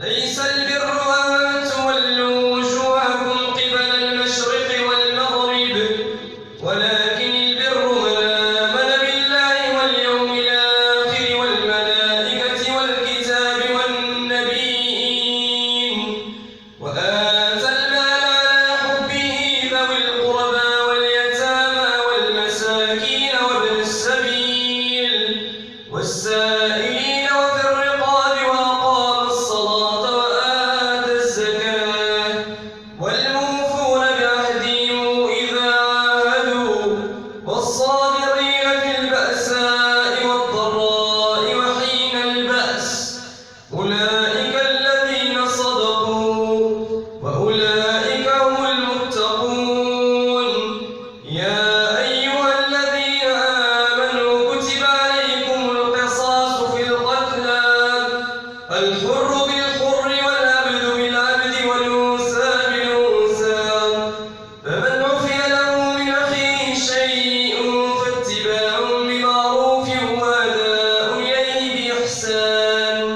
ليس البر أن تولوا وجوهكم قبل المشرق والمغرب ولكن البر من آمن بالله واليوم الآخر والملائكة والكتاب والنبيين وآتى المال على حبه ذوي القربى واليتامى والمساكين وابن السبيل والسائلين وفي الرقاب وأقام الصلاة وآتى الزكاة والموفون بعهدهم إذا عاهدوا والصابرين في البأساء والضراء وحين البأس أولئك الذين صدقوا وأولئك هم المتقون يا أيها الذين آمنوا كتب عليكم القصاص في القتلى الحر بالحر والعبد بالعبد والأنثى بالأنثى فمن عفي له من أخيه شيء فاتباع بمعروف وأداء إليه بإحسان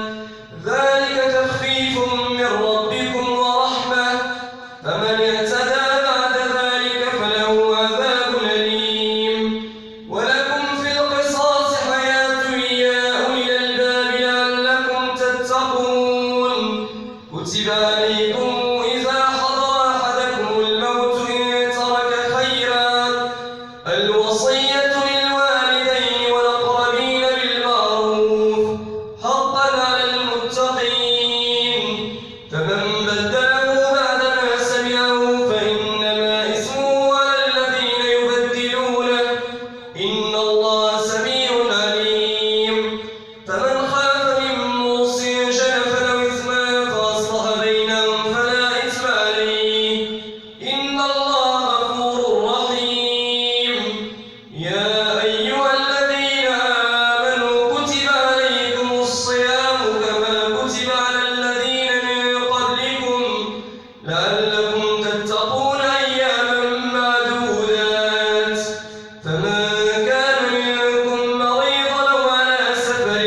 ذلك تخفيف من ربكم ورحمة فمن اعتدى بعد ذلك فله عذاب أليم ولكم في القصاص حياة يا أولي الألباب لعلكم تتقون كتب عليكم إذا حضر أحدكم الموت إن ترك خيرا الوصية للوالدين والأقربين بالمعروف حقا على المتقين فمن بدله بعدما سمعه فإنما إثمه على الذين يبدلونه إن الله سميع عليم فمن خاف من موص جنفا أو إثما فأصلح بينهم فلا إثم عليه إن الله غفور رحيم يا أيها الذين آمنوا كتب عليكم الصيام كما كتب على الذين من قبلكم لعلكم تتقون أياما معدودات فمن كان منكم مريضا أو على سفر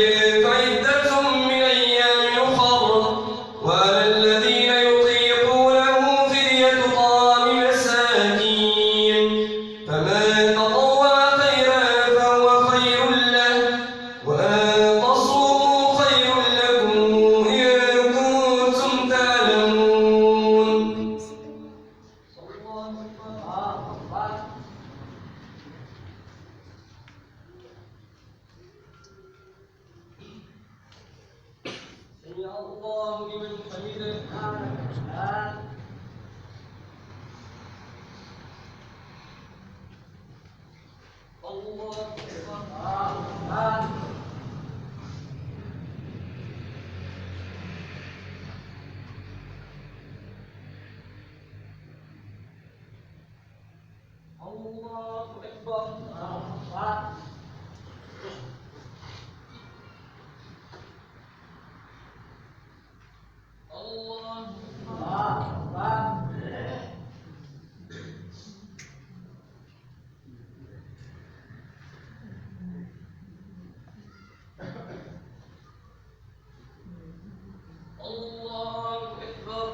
فعدة من أيام أخر وعلى الذين يطيقونه فدية طعام مساكين فمن تطوع خيرا فهو خير له وأن تصوموا خير لكم إن كنتم تعلمون سمع الله لمن حمده الله أكبر الله أكبر الله الله أكبر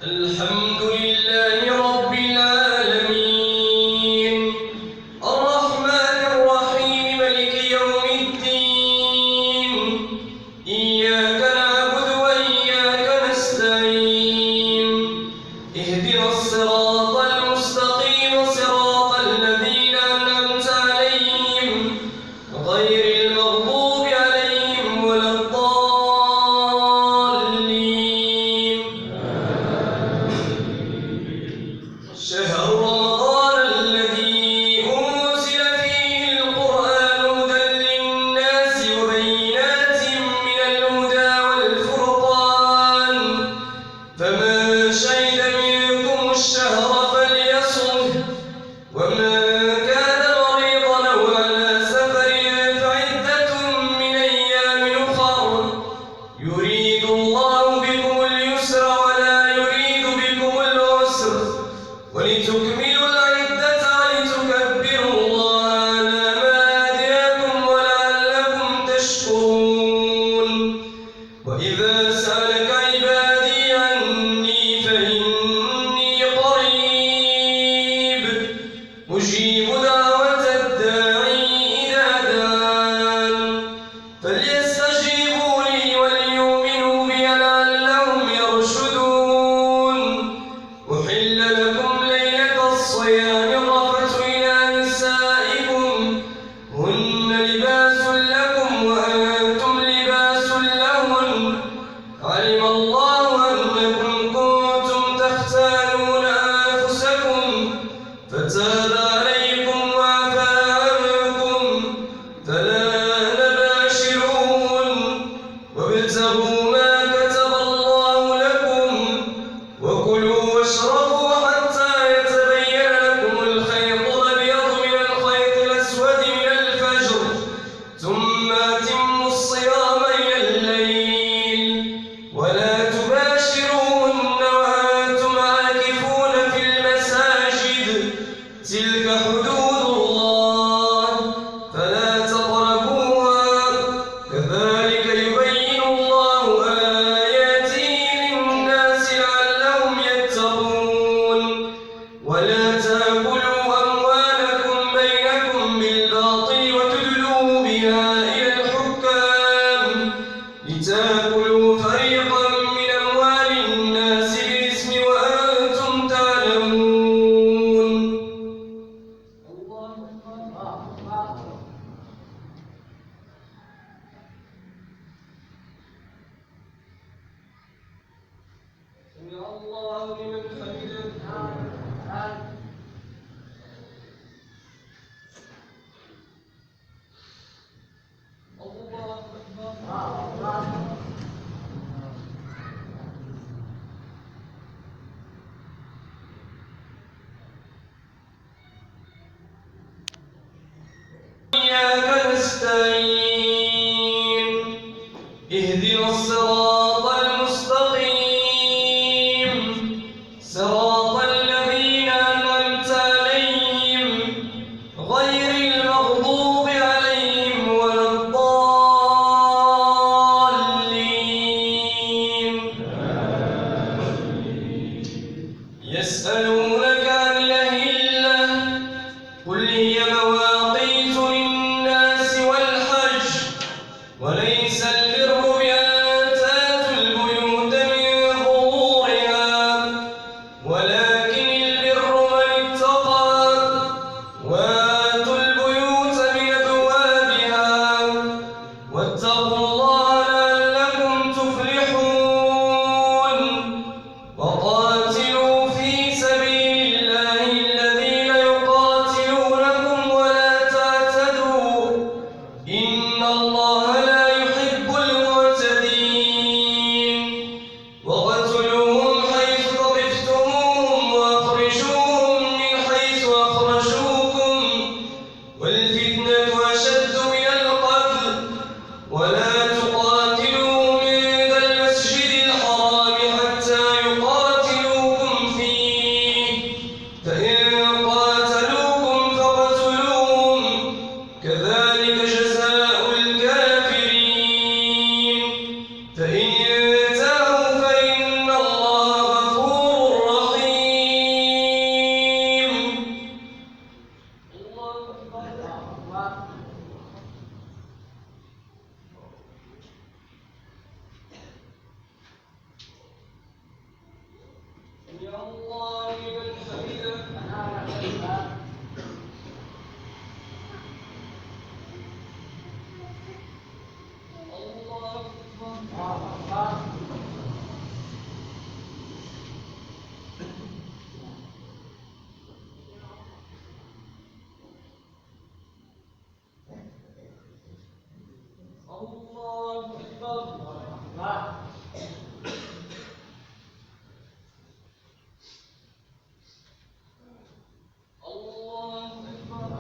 الحمد لله رب العالمين الرحمن الرحيم مالك يوم الدين إياك نعبد وإياك نستعين اهدنا الصراط المستقيم صراط الذين أنعمت عليهم غير المغضوب عليهم ولا الضالين وإذا سألك عبادي عني فإني قريب أجيب دعوة الداعي إذا دعان فليستجيبوا لي وليؤمنوا بي لعلهم يرشدون أحل لكم ليلة الصيام الرفث إلى نسائكم هن لباس لكم وأنتم لباس لهن علم الله أنكم كنتم تختانون أنفسكم فتاب عليكم وعفى عنكم فالآن باشروهن وابتغوا ما كتب الله لكم وكلوا واشربوا حتى يتبين لكم الخيط الأبيض من الخيط الأسود من الفجر ثم أتموا الصيام إلى الليل ولا تباشروهن وأنتم عاكفون في المساجد تلك حدود الله فلا تقربوها كذلك يبين الله آياته للناس لعلهم يتقون ولا تأكلوا أموالكم بينكم بالباطل وتدلوا بها إلى الحكام لتأكلوا فريقا من أموال الناس بالإثم وأنتم تعلمون. الله أكبر. سمع الله لمن حمده. الله أكبر. إياك نستعين اهدنا الصراط المستقيم صراط الذين أنعمت عليهم غير المغضوب عليهم ولا الضالين. يسألونك عن الأهلة قل هي مواقيت للناس والحج وليس البر بأن تأتوا البيوت من ظهورها ولكن البر من اتقى وآتوا البيوت من أبوابها واتقوا الله لعلكم تفلحون وقاتلوا في سبيل الله الذين يقاتلونكم ولا تعتدوا إن الله لا يحب المعتدين وقتلوهم حيث ثقفتموهم وأخرجوهم من حيث أخرجوكم والفتنة أشد من القتل ولا تقاتلوهم عند المسجد الحرام حتى يقاتلوكم فيه فإن قاتلوكم فاقتلوهم كذلك جزاء الكافرين فإن انتهوا فإن الله غفور رحيم. الله أكبر. سمع الله لمن حمده. الله أكبر.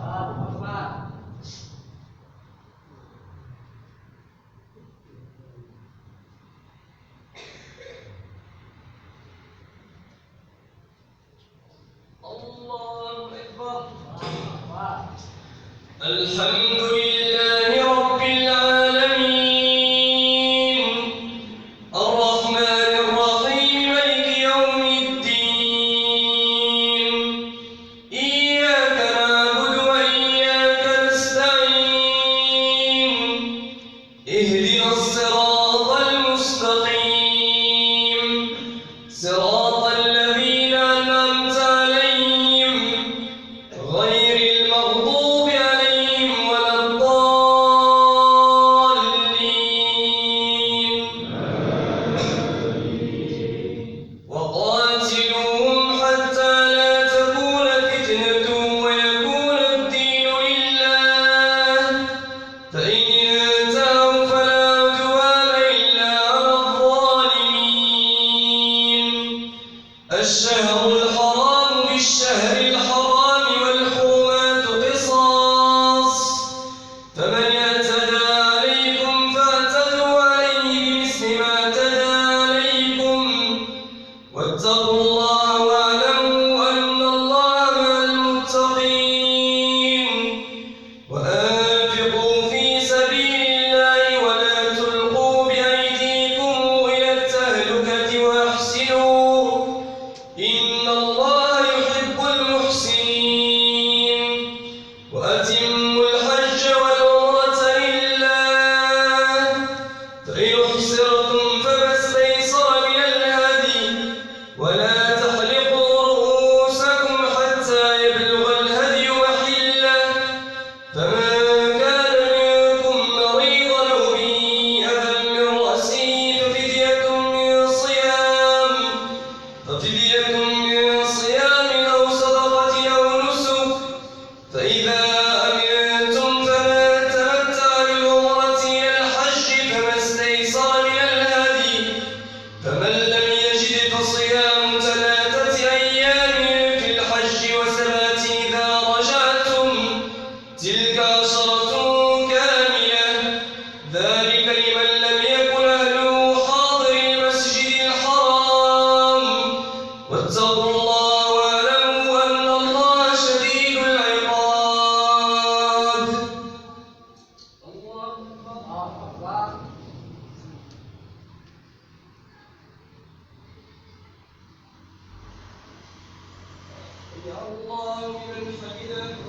الله أكبر. الحمد لله رب العالمين الشهر الحرام بالشهر الحرام والحرمات قصاص فمن اعتدى عليكم فاعتدوا عليه بمثل ما اعتدى عليكم واتقوا الله واعلموا أن الله مع المتقين وأنفقوا في سبيل الله ولا تلقوا بأيديكم إلى التهلكة وأحسنوا إن الله يحب المحسنين وأتموا الحج والعمرة لله فإن أحصرتم فما استيسر من الهدي ولا تحلقوا رؤوسكم حتى يبلغ الهدي محله فمن كان منكم مريضا أو به أذى من رأسه ففدية من صيام أو صدقة أو نسك فإذا أمنتم فمن تمتع بالعمرة إلى الحج فما استيسر من الهدي فمن لم يجد فصيام 3 أيام في الحج و7 إذا رجعتم تلك 10 كاملة ذلك لمن لم يكن أهله حاضر المسجد الحرام واتقوا الله واعلموا أن الله شديد العقاب. الله أكبر. يا الله لمن حمده.